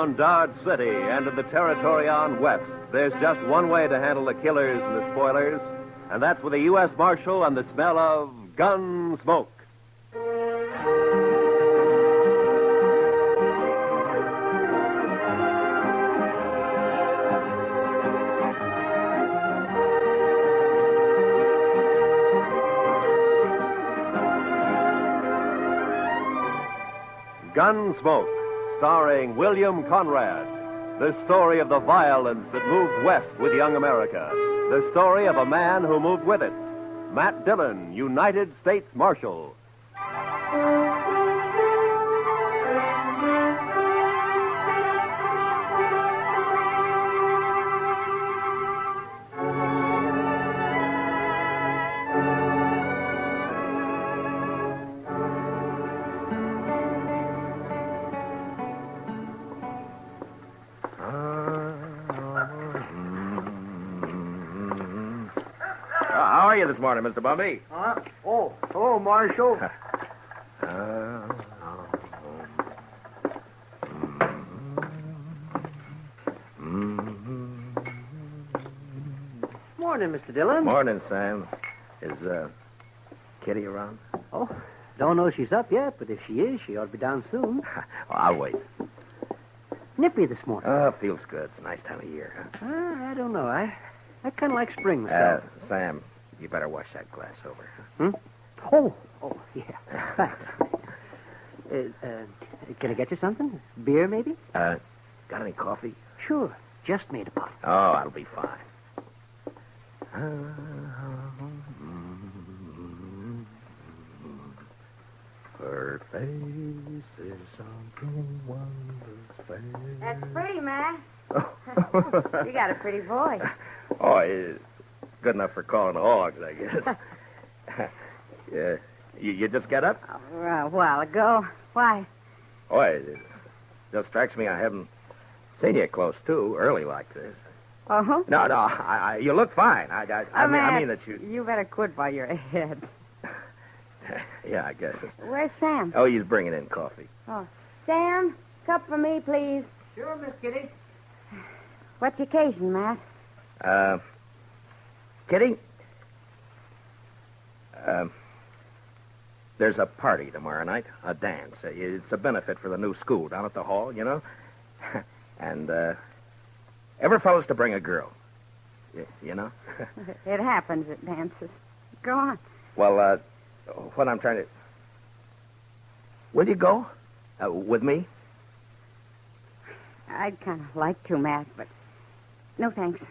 around Dodge City and in the territory on West, there's just one way to handle the killers and the spoilers, and that's with a U.S. Marshal and the smell of Gunsmoke. Gunsmoke, starring William Conrad. The story of the violence that moved west with young America. The story of a man who moved with it. Matt Dillon, United States Marshal. How are you this morning, Mr. Bumby? Oh, hello, Marshal. Morning, Mr. Dillon. Morning, Sam. Is Kitty around? Oh, don't know she's up yet, but if she is, she ought to be down soon. I'll wait. Nippy this morning. Oh, feels good. It's a nice time of year, huh? I don't know. I kind of like spring myself. Sam, you better wash that glass over. Oh, yeah. Thanks. Can I get you something? Beer, maybe? Got any coffee? Sure. Just made a pot. Oh, that'll be fine. Her face is something wondrous. That's pretty, Matt. You got a pretty voice. Oh, it's good enough for calling hogs, I guess. Yeah. You just got up? A while ago. Why? Oh, it just strikes me I haven't seen you close, too, early like this. Uh-huh. No, you look fine. I mean that you... You better quit while you're ahead. Yeah, I guess it's... Where's Sam? Oh, he's bringing in coffee. Oh, Sam, cup for me, please. Sure, Miss Kitty. What's the occasion, Matt? Kitty? There's a party tomorrow night, a dance. It's a benefit for the new school down at the hall, you know? And, every fellow's to bring a girl. You know? It happens at dances. Go on. Well, what I'm trying to... Will you go? With me? I'd kind of like to, Matt, but no thanks.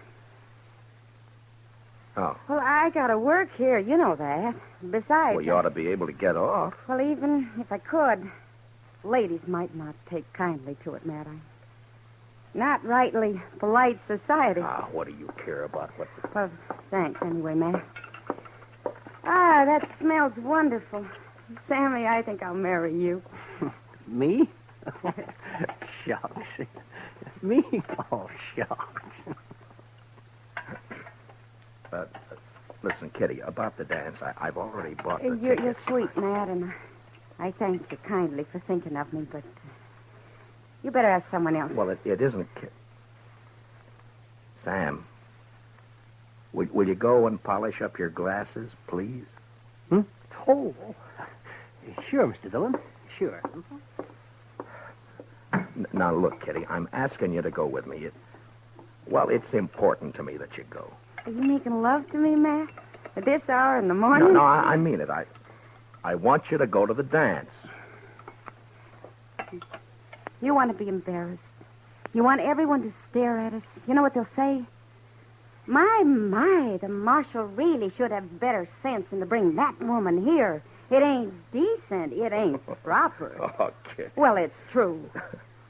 Oh. Well, I gotta work here. You know that. Besides... Well, you ought to be able to get off. Well, even if I could, ladies might not take kindly to it, Matt. I'm not rightly polite society. What do you care about what... Well, thanks anyway, Matt. That smells wonderful. Sammy, I think I'll marry you. Me? Shucks. Me? Oh, shucks. Listen, Kitty, about the dance, I've already bought the You're tickets. sweet, Matt, and I thank you kindly for thinking of me, but you better ask someone else. Well, it isn't... Sam, will you go and polish up your glasses, please? Oh, sure, Mr. Dillon. Sure. Now, look, Kitty, I'm asking you to go with me. It's important to me that you go. Are you making love to me, Matt? At this hour in the morning? No, I mean it. I want you to go to the dance. You want to be embarrassed. You want everyone to stare at us. You know what they'll say? My, the marshal really should have better sense than to bring that woman here. It ain't decent. It ain't proper. Oh, Kitty. Well, it's true.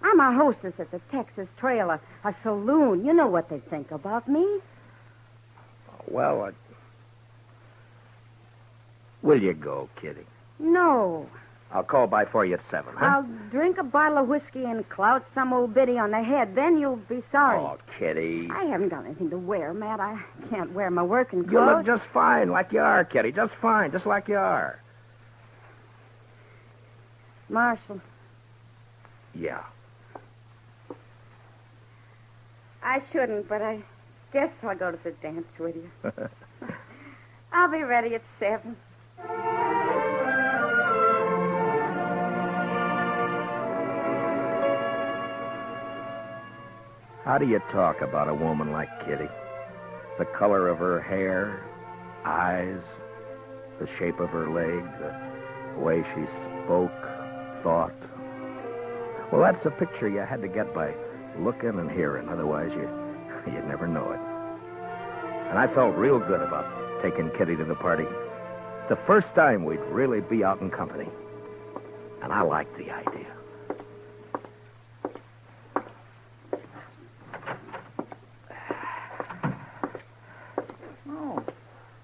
I'm a hostess at the Texas Trail, a saloon. You know what they think about me. Well, will you go, Kitty? No. I'll call by for you at 7, huh? I'll drink a bottle of whiskey and clout some old biddy on the head. Then you'll be sorry. Oh, Kitty. I haven't got anything to wear, Matt. I can't wear my working clothes. You look just fine like you are, Kitty. Just fine, just like you are. Marshal. Yeah. I shouldn't, but I guess I'll go to the dance with you. I'll be ready at 7. How do you talk about a woman like Kitty? The color of her hair, eyes, the shape of her leg, the way she spoke, thought. Well, that's a picture you had to get by looking and hearing. Otherwise, you'd never know it. And I felt real good about taking Kitty to the party. The first time we'd really be out in company. And I liked the idea.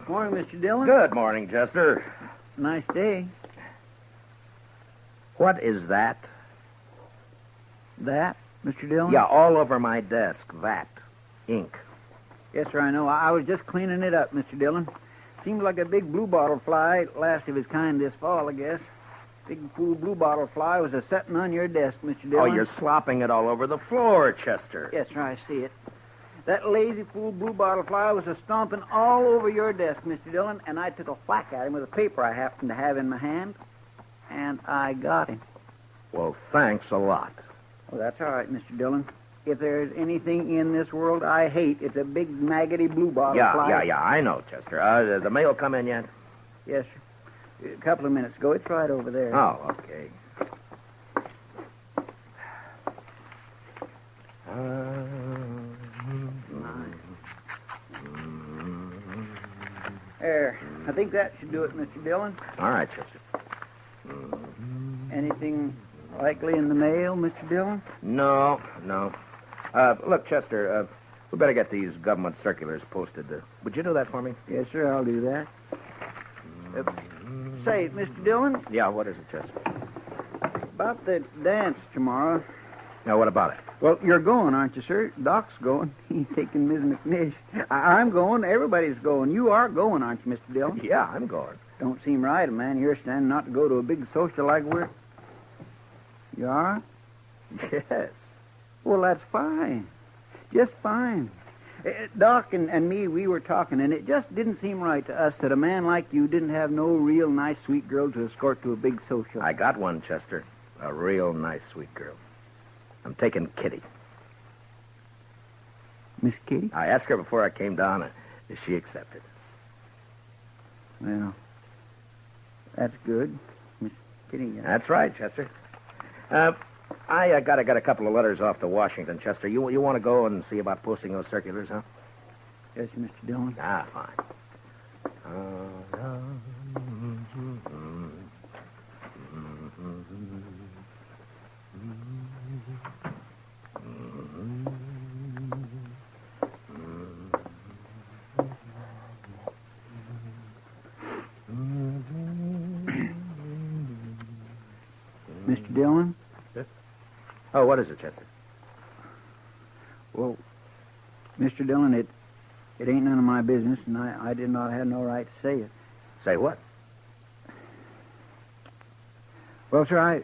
Morning, Mr. Dillon. Good morning, Chester. Nice day. What is that? That, Mr. Dillon? Yeah, all over my desk, that. Ink. Yes, sir, I know. I was just cleaning it up, Mr. Dillon. Seems like a big bluebottle fly, last of his kind this fall, I guess. Big fool bluebottle fly was a-setting on your desk, Mr. Dillon. Oh, you're slopping it all over the floor, Chester. Yes, sir, I see it. That lazy fool bluebottle fly was a-stomping all over your desk, Mr. Dillon, and I took a whack at him with a paper I happened to have in my hand, and I got him. Well, thanks a lot. Well, that's all right, Mr. Dillon. If there's anything in this world I hate, it's a big, maggoty bluebottle fly. Yeah, I know, Chester. The mail come in yet? Yes, sir. A couple of minutes ago. It's right over there. Oh, okay. There. I think that should do it, Mr. Dillon. All right, Chester. Anything likely in the mail, Mr. Dillon? No. Look, Chester, we better get these government circulars posted. Would you do that for me? Yes, sir, I'll do that. Say, Mr. Dillon, Yeah, what is it, Chester? about the dance tomorrow. Now, what about it? Well, you're going, aren't you, sir? Doc's going. He's taking Miss McNish. I'm going. Everybody's going. You are going, aren't you, Mr. Dillon? Yeah, I'm going. Don't seem right, a man here standing not to go to a big social like we're... You are? Yes. Well, that's fine. Just fine. Doc and me, we were talking, and it just didn't seem right to us that a man like you didn't have no real nice, sweet girl to escort to a big social. I got one, Chester. A real nice, sweet girl. I'm taking Kitty. Miss Kitty? I asked her before I came down, and she accepted. Well, that's good. Miss Kitty. That's right, Chester. I got a couple of letters off to Washington, Chester. You want to go and see about posting those circulars, huh? Yes, Mr. Dillon. Ah, fine. Mr. Dillon? Oh, what is it, Chester? Well, Mr. Dillon, it ain't none of my business, and I did not have no right to say it. Say what? Well, sir,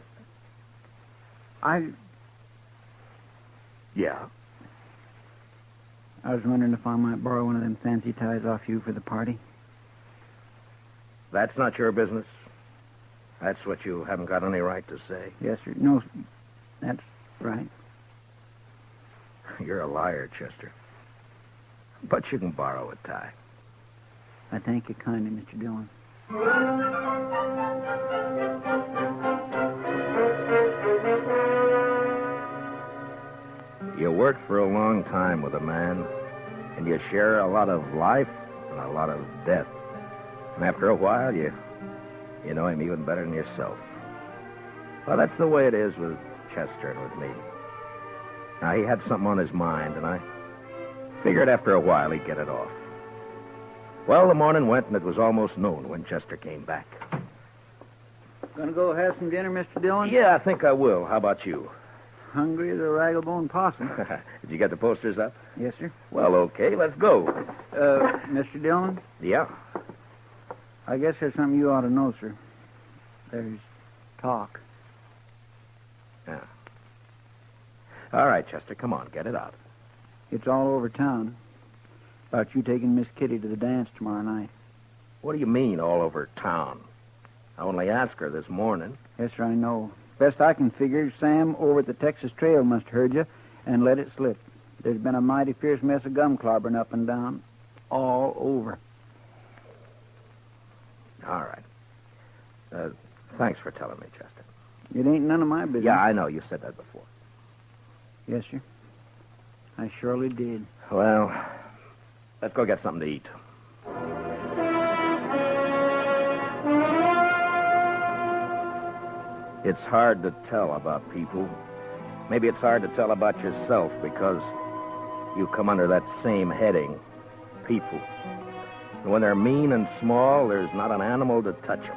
Yeah. I was wondering if I might borrow one of them fancy ties off you for the party. That's not your business. That's what you haven't got any right to say. Yes, sir. No, that's right. You're a liar, Chester. But you can borrow a tie. I thank you kindly, Mr. Dillon. You work for a long time with a man, and you share a lot of life and a lot of death. And after a while, you know him even better than yourself. Well, that's the way it is with Chester and with me. Now, he had something on his mind, and I figured after a while he'd get it off. Well, the morning went, and it was almost noon when Chester came back. Gonna go have some dinner, Mr. Dillon? Yeah, I think I will. How about you? Hungry as a raggle-bone possum. Did you get the posters up? Yes, sir. Well, okay, let's go. Mr. Dillon? Yeah? I guess there's something you ought to know, sir. There's talk. Yeah. All right, Chester, come on, get it out. It's all over town. About you taking Miss Kitty to the dance tomorrow night. What do you mean, all over town? I only asked her this morning. Yes, sir, I know. Best I can figure, Sam over at the Texas Trail must have heard you and let it slip. There's been a mighty fierce mess of gum clobbering up and down. All over. All right. Thanks for telling me, Chester. It ain't none of my business. Yeah, I know. You said that before. Yes, sir. I surely did. Well, let's go get something to eat. It's hard to tell about people. Maybe it's hard to tell about yourself because you come under that same heading, people. And when they're mean and small, there's not an animal to touch them.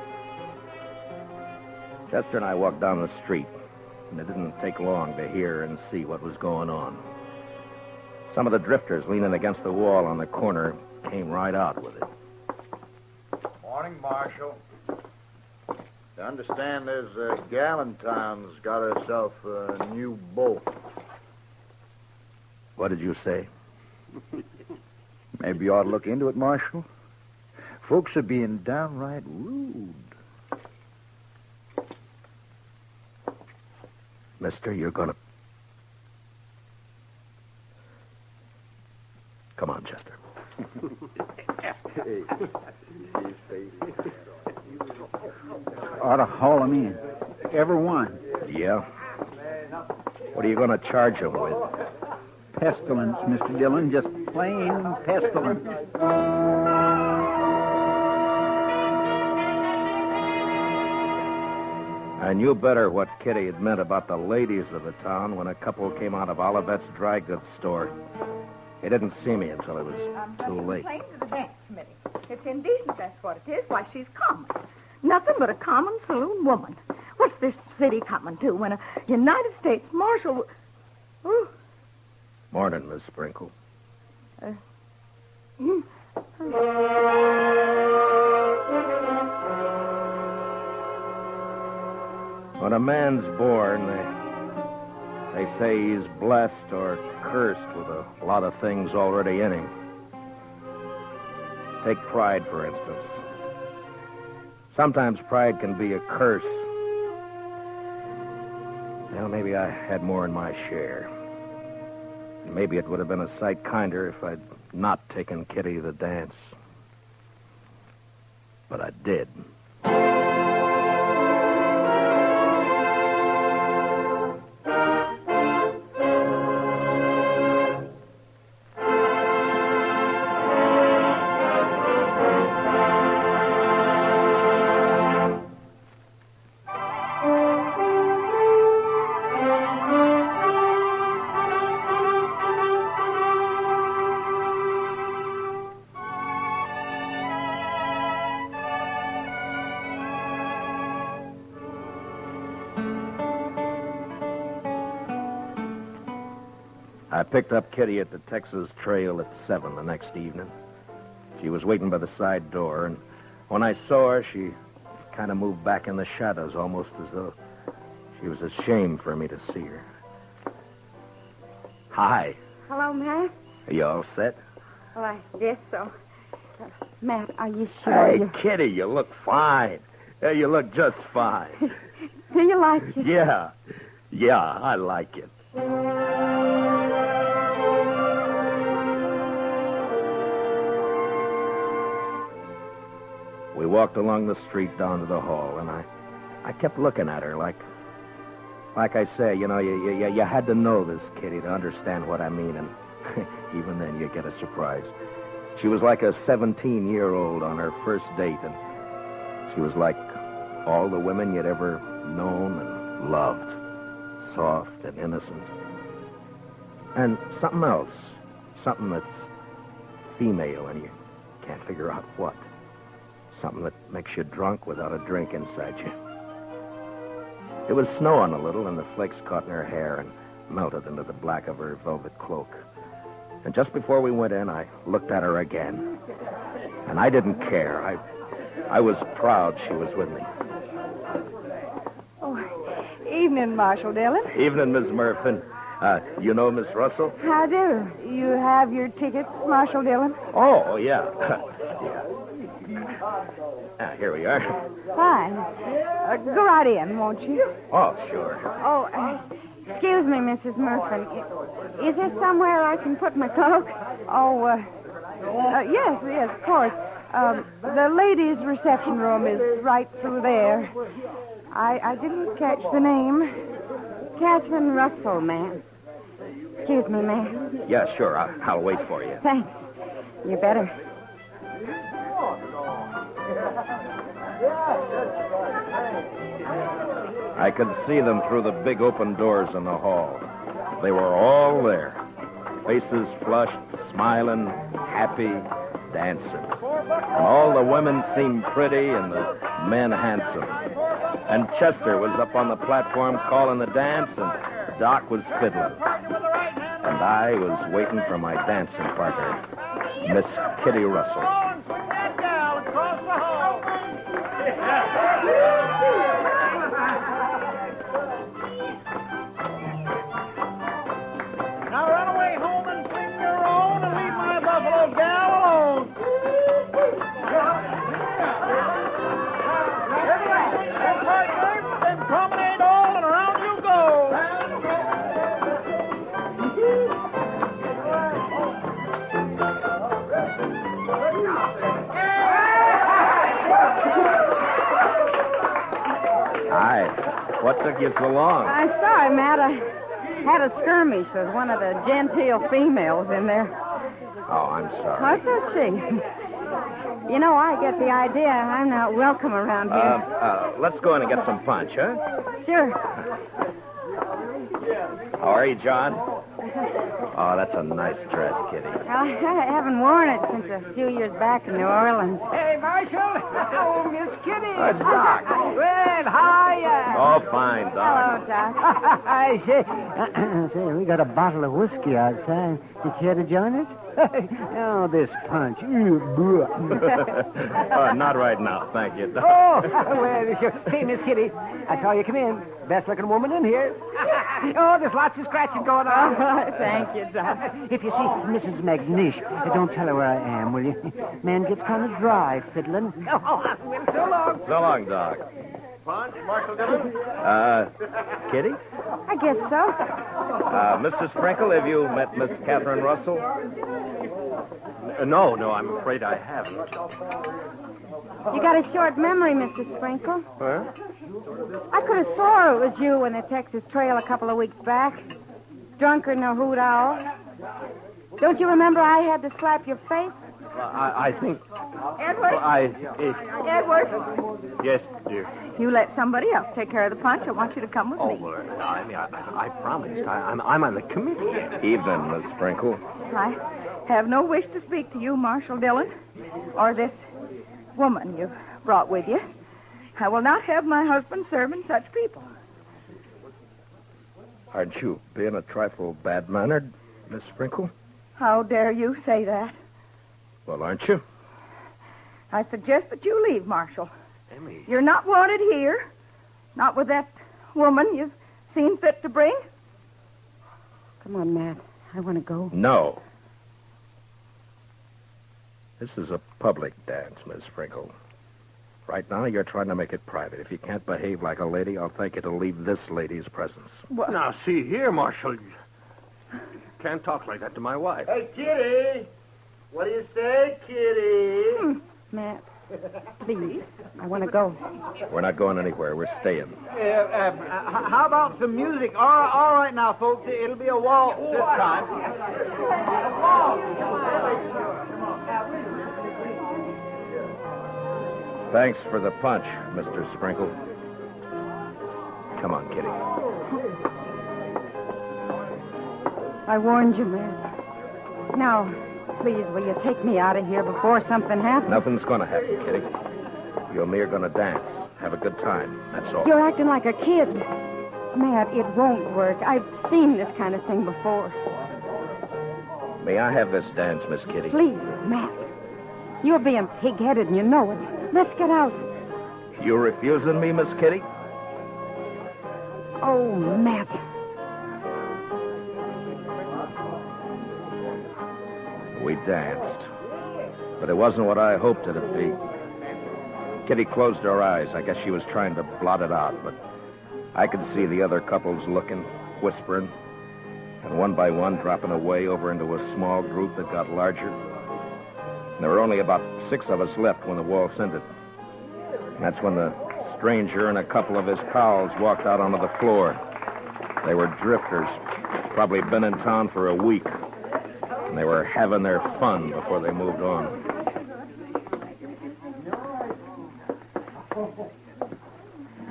Chester and I walked down the street, and it didn't take long to hear and see what was going on. Some of the drifters leaning against the wall on the corner came right out with it. Morning, Marshal. I understand there's Galentine's got herself a new beau. What did you say? Maybe you ought to look into it, Marshal. Folks are being downright rude. Mister, you're gonna... Come on, Chester. Ought to haul them in. Every one. Yeah? What are you gonna charge him with? Pestilence, Mr. Dillon. Just plain pestilence. I knew better what Kitty had meant about the ladies of the town when a couple came out of Olivet's dry goods store. They didn't see me until it was too late. Complain to the dance committee. It's indecent, that's what it is. Why, she's common. Nothing but a common saloon woman. What's this city coming to when a United States Marshal... Ooh. Morning, Miss Sprinkle. When a man's born, they say he's blessed or cursed with a lot of things already in him. Take pride, for instance. Sometimes pride can be a curse. Well, maybe I had more in my share. Maybe it would have been a sight kinder if I'd not taken Kitty to the dance. But I did. I picked up Kitty at the Texas Trail at 7 the next evening. She was waiting by the side door, and when I saw her, she kind of moved back in the shadows, almost as though she was ashamed for me to see her. Hi. Hello, Matt. Are you all set? Well, I guess so. Matt, are you sure Hey, Kitty, you look fine. Yeah, you look just fine. Do you like it? Yeah, I like it. We walked along the street down to the hall, and I kept looking at her like I say, you know, you had to know this, Kitty, to understand what I mean, and even then you get a surprise. She was like a 17-year-old on her first date, and she was like all the women you'd ever known and loved, soft and innocent. And something else, something that's female, and you can't figure out what. Something that makes you drunk without a drink inside you. It was snowing a little, and the flakes caught in her hair and melted into the black of her velvet cloak. And just before we went in, I looked at her again. And I didn't care. I was proud she was with me. Oh, evening, Marshal Dillon. Evening, Miss Murphy. You know Miss Russell? How do? You have your tickets, Marshal Dillon? Oh, yeah. Here we are. Fine. Go right in, won't you? Oh, sure. Oh, excuse me, Mrs. Murphy. Is there somewhere I can put my cloak? Oh, yes, of course. The ladies' reception room is right through there. I didn't catch the name. Catherine Russell, ma'am. Excuse me, ma'am. Yeah, sure. I'll wait for you. Thanks. You better. I could see them through the big open doors in the hall. They were all there. Faces flushed, smiling, happy, dancing. And all the women seemed pretty and the men handsome. And Chester was up on the platform calling the dance, and Doc was fiddling. And I was waiting for my dancing partner, Miss Kitty Russell. Now run away home and sing your own and leave my buffalo gal alone. Then promenade all and around you go. Hi. What took you so long? I'm sorry, Matt. I had a skirmish with one of the genteel females in there. Oh, I'm sorry. Why, so she? You know, I get the idea I'm not welcome around here. Let's go in and get some punch, huh? Sure. How are you, John? Oh, that's a nice dress, Kitty. I haven't worn it since a few years back in New Orleans. Hey, Marshal. Oh, Miss Kitty. Oh, it's Doc. Well, hiya. Oh, fine, Doc. Hello, Doc. I say, we got a bottle of whiskey outside. You care to join us? Oh, this punch. Not right now, thank you, Doc. Oh, well, sure. Hey, Miss Kitty, I saw you come in. Best-looking woman in here. Oh, there's lots of scratching going on. Thank you, Doc. If you see Mrs. McNish, don't tell her where I am, will you? Man gets kind of dry fiddling. Oh, well, so long. So long, Doc. Punch, Marshal Dillon? Kitty? I guess so. Mr. Sprinkle, have you met Miss Catherine Russell? No, I'm afraid I haven't. You got a short memory, Mr. Sprinkle. Huh? I could have swore it was you in the Texas Trail a couple of weeks back. Drunker than a hoot owl. Don't you remember I had to slap your face? I think... Edward? Edward, Yes, dear. you let somebody else take care of the punch. I want you to come with me. Well, I promised. I'm on the committee. Evening, Miss Sprinkle. I have no wish to speak to you, Marshal Dillon, or this woman you've brought with you. I will not have my husband serving such people. Aren't you being a trifle bad-mannered, Miss Sprinkle? How dare you say that? Well, aren't you? I suggest that you leave, Marshal. Emmy. You're not wanted here. Not with that woman you've seen fit to bring. Come on, Matt. I want to go. No. This is a public dance, Miss Sprinkle. Right now, you're trying to make it private. If you can't behave like a lady, I'll thank you to leave this lady's presence. What? Now, see here, Marshal. You can't talk like that to my wife. Hey, Kitty. What do you say, Kitty? Matt, please. I want to go. We're not going anywhere. We're staying. How about some music? All right now, folks. It'll be a waltz this time. Thanks for the punch, Mr. Sprinkle. Come on, Kitty. I warned you, Matt. Now, please, will you take me out of here before something happens? Nothing's going to happen, Kitty. You and me are going to dance. Have a good time. That's all. You're acting like a kid. Matt, it won't work. I've seen this kind of thing before. May I have this dance, Miss Kitty? Please, Matt. You're being pig-headed and you know it. Let's get out. You refusing me, Miss Kitty? Oh, Matt. We danced. But it wasn't what I hoped it'd be. Kitty closed her eyes. I guess she was trying to blot it out, but I could see the other couples looking, whispering, and one by one dropping away over into a small group that got larger. And there were only about 6 of us left when the waltz ended. And that's when the stranger and a couple of his pals walked out onto the floor. They were drifters, probably been in town for a week, and they were having their fun before they moved on.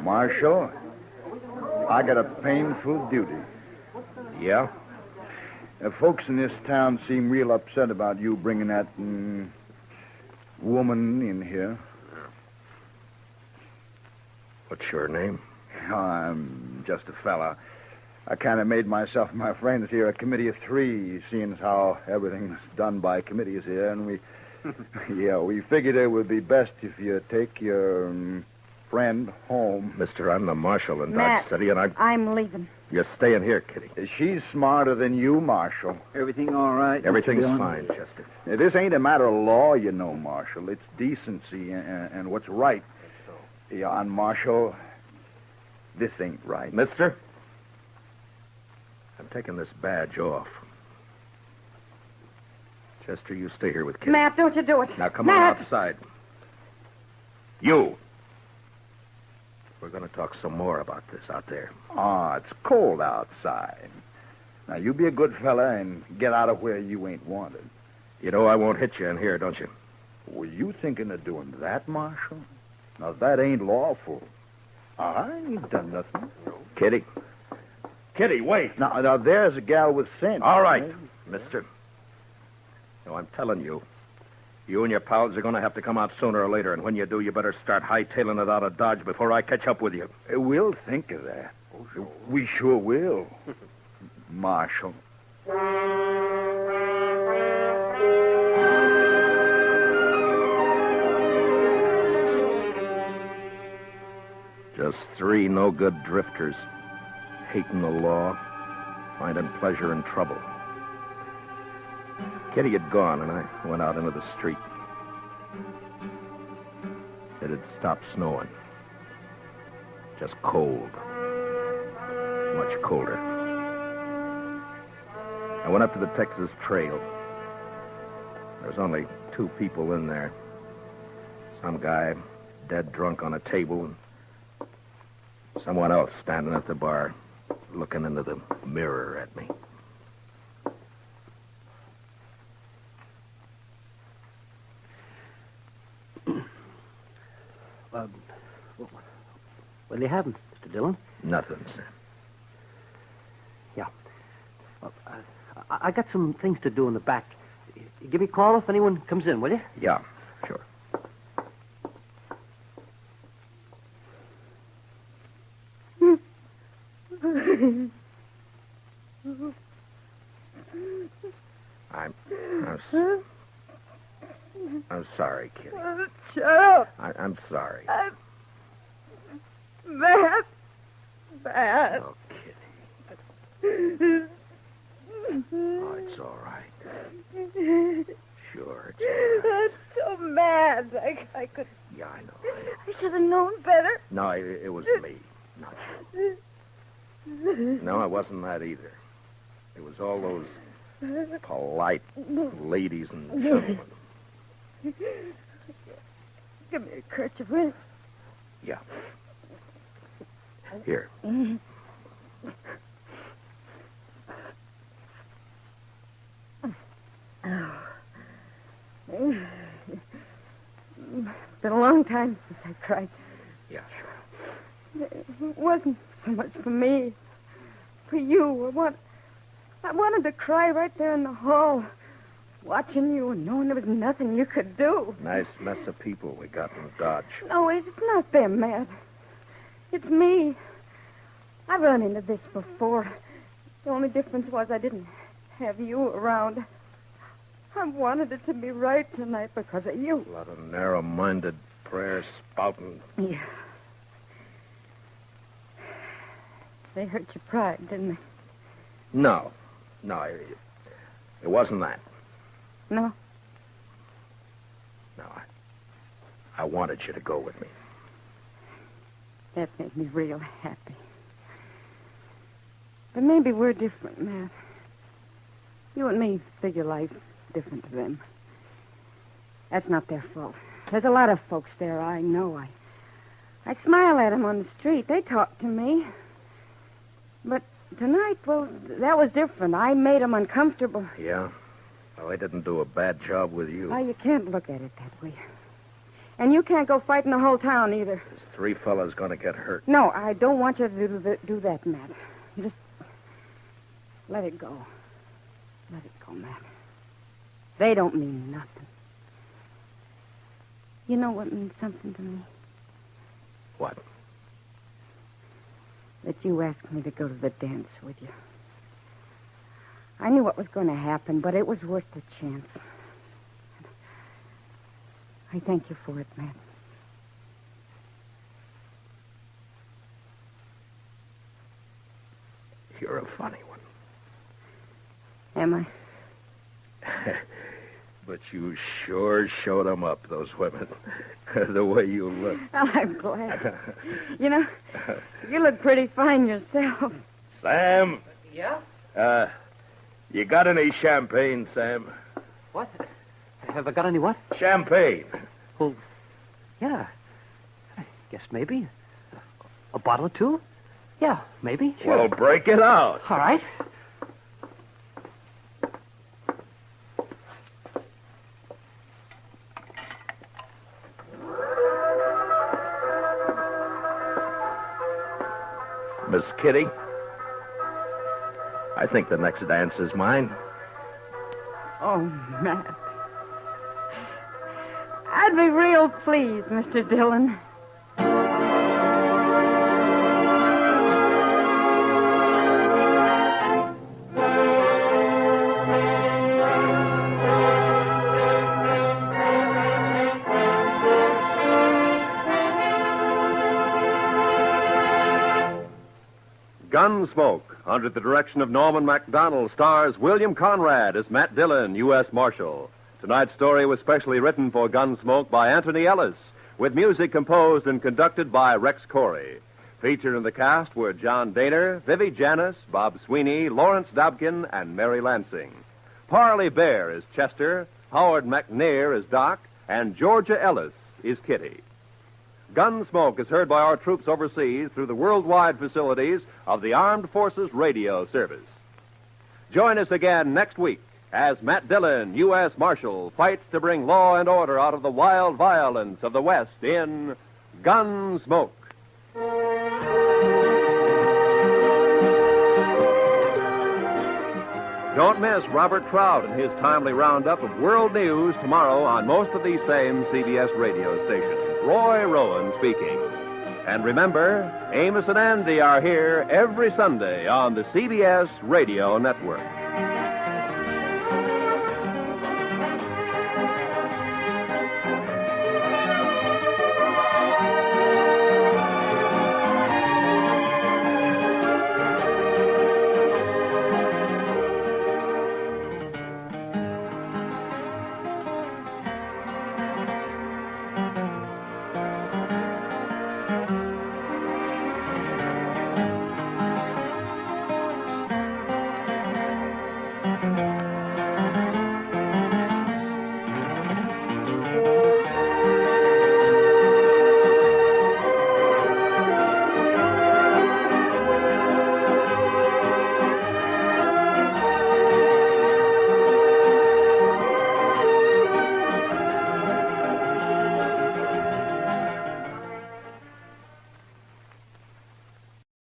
Marshal, I got a painful duty. Yeah? Folks in this town seem real upset about you bringing that woman in here. What's your name? I'm just a fella. I kind of made myself and my friends here a committee of 3, seeing as how everything's done by committees here, and we figured it would be best if you take your friend home. Mister, I'm the marshal in Matt, Dodge City, and I'm leaving. You're staying here, Kitty. She's smarter than you, Marshal. Everything all right? Everything's Mr. Dillon? fine, Chester. Now, this ain't a matter of law, you know, Marshal. It's decency and what's right. Yeah, and Marshal, this ain't right. Mister, I'm taking this badge off. Chester, you stay here with Kitty. Matt, don't you do it. Now come Matt. on outside. You. We're going to talk some more about this out there. Ah, it's cold outside. Now, you be a good fella and get out of where you ain't wanted. You know I won't hit you in here, don't you? Were you thinking of doing that, Marshal? Now, that ain't lawful. I ain't done nothing. Kitty. Kitty, wait. Now there's a gal with sense. All right, mister. No, I'm telling you. You and your pals are going to have to come out sooner or later, and when you do, you better start hightailing it out of Dodge before I catch up with you. We'll think of that. We sure will. Marshal. Just 3 no-good drifters, hating the law, finding pleasure in trouble. Kitty had gone, and I went out into the street. It had stopped snowing. Just cold. Much colder. I went up to the Texas Trail. There was only 2 people in there. Some guy dead drunk on a table, and someone else standing at the bar, looking into the mirror at me. What do you have, Mr. Dillon? Nothing, sir. Yeah. Well, I got some things to do in the back. Give me a call if anyone comes in, will you? Yeah, sure. I'm sorry, Kitty. Shut up. I'm sorry. Matt. Oh, Kitty. Oh, it's all right. Sure, it's all right. I'm so mad. I could. Yeah, I know. I should have known better. No, it was me, not you. No, it wasn't that either. It was all those polite ladies and gentlemen. Give me a kerchief, will you? Yeah. Here. Been a long time since I cried. Yeah, sure. It wasn't so much for me. For you. I wanted to cry right there in the hall, watching you and knowing there was nothing you could do. Nice mess of people we got in Dodge. No, it's not them, Matt. It's me. I've run into this before. The only difference was I didn't have you around. I wanted it to be right tonight because of you. A lot of narrow-minded prayers spouting. Yeah. They hurt your pride, didn't they? No, it wasn't that. No? No, I wanted you to go with me. That made me real happy. But maybe we're different, Matt. You and me figure life different to them. That's not their fault. There's a lot of folks there I know. I smile at them on the street. They talk to me. But tonight, well, that was different. I made them uncomfortable. Yeah? Well, I didn't do a bad job with you. Why, you can't look at it that way. And you can't go fighting the whole town either. There's 3 fellas going to get hurt. No, I don't want you to do that, Matt. You just let it go. Let it go, Matt. They don't mean nothing. You know what means something to me? What? That you asked me to go to the dance with you. I knew what was going to happen, but it was worth the chance. I thank you for it, Matt. You're a funny one. Am I? But you sure showed them up, those women. The way you look. Well, I'm glad. You know, you look pretty fine yourself. Sam? Yeah? You got any champagne, Sam? What? Have I got any what? Champagne. Well, yeah. I guess maybe. A bottle or two? Yeah, maybe. Sure. Well, break it out. All right. Miss Kitty, I think the next dance is mine. Oh, Matt. I'd be real pleased, Mr. Dillon. Gunsmoke, under the direction of Norman MacDonald, stars William Conrad as Matt Dillon, U.S. Marshal. Tonight's story was specially written for Gunsmoke by Anthony Ellis, with music composed and conducted by Rex Corey. Featured in the cast were John Daner, Vivi Janis, Bob Sweeney, Lawrence Dobkin, and Mary Lansing. Parley Bear is Chester, Howard McNair is Doc, and Georgia Ellis is Kitty. Gunsmoke is heard by our troops overseas through the worldwide facilities of the Armed Forces Radio Service. Join us again next week as Matt Dillon, U.S. Marshal, fights to bring law and order out of the wild violence of the West in Gunsmoke. Don't miss Robert Trout and his timely roundup of world news tomorrow on most of these same CBS radio stations. Roy Rowan speaking. And remember, Amos and Andy are here every Sunday on the CBS Radio Network.